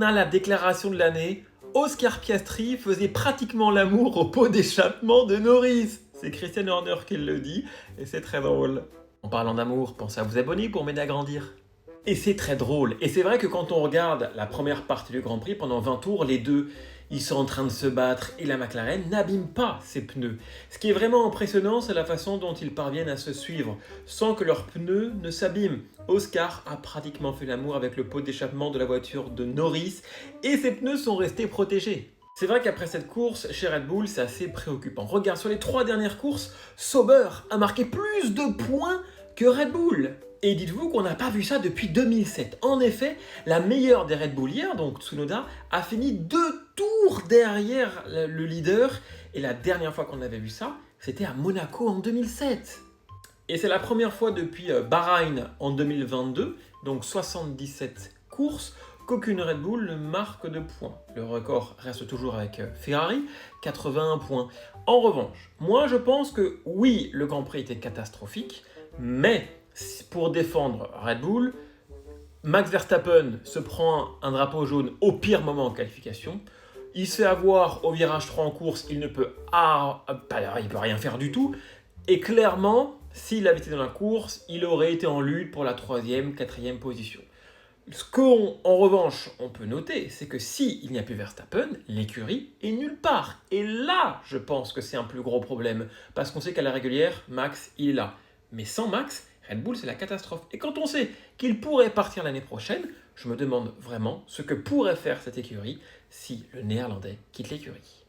On a la déclaration de l'année. Oscar Piastri faisait pratiquement l'amour au pot d'échappement de Norris. C'est Christian Horner qui le dit et c'est très drôle. En parlant d'amour, pensez à vous abonner pour m'aider à grandir. Et c'est très drôle. Et c'est vrai que quand on regarde la première partie du Grand Prix, pendant 20 tours, les deux, ils sont en train de se battre et la McLaren n'abîme pas ses pneus. Ce qui est vraiment impressionnant, c'est la façon dont ils parviennent à se suivre, sans que leurs pneus ne s'abîment. Oscar a pratiquement fait l'amour avec le pot d'échappement de la voiture de Norris et ses pneus sont restés protégés. C'est vrai qu'après cette course, chez Red Bull, c'est assez préoccupant. Regarde, sur les 3 dernières courses, Sauber a marqué plus de points que Red Bull. Et dites-vous qu'on n'a pas vu ça depuis 2007. En effet, la meilleure des Red Bullières, donc Tsunoda, a fini 2 tours derrière le leader. Et la dernière fois qu'on avait vu ça, c'était à Monaco en 2007. Et c'est la première fois depuis Bahreïn en 2022, donc 77 courses, qu'aucune Red Bull ne marque de points. Le record reste toujours avec Ferrari, 81 points. En revanche, moi je pense que oui, le Grand Prix était catastrophique, mais pour défendre Red Bull, Max Verstappen se prend un drapeau jaune au pire moment en qualification. Il se fait avoir au virage 3 en course, il ne peut, il peut rien faire du tout. Et clairement, s'il avait été dans la course, il aurait été en lutte pour la 3e, 4e position. Ce qu'en revanche, on peut noter, c'est que s'il n'y a plus Verstappen, l'écurie est nulle part. Et là, je pense que c'est un plus gros problème. Parce qu'on sait qu'à la régulière, Max, il est là. Mais sans Max, Red Bull, c'est la catastrophe. Et quand on sait qu'il pourrait partir l'année prochaine, je me demande vraiment ce que pourrait faire cette écurie si le Néerlandais quitte l'écurie.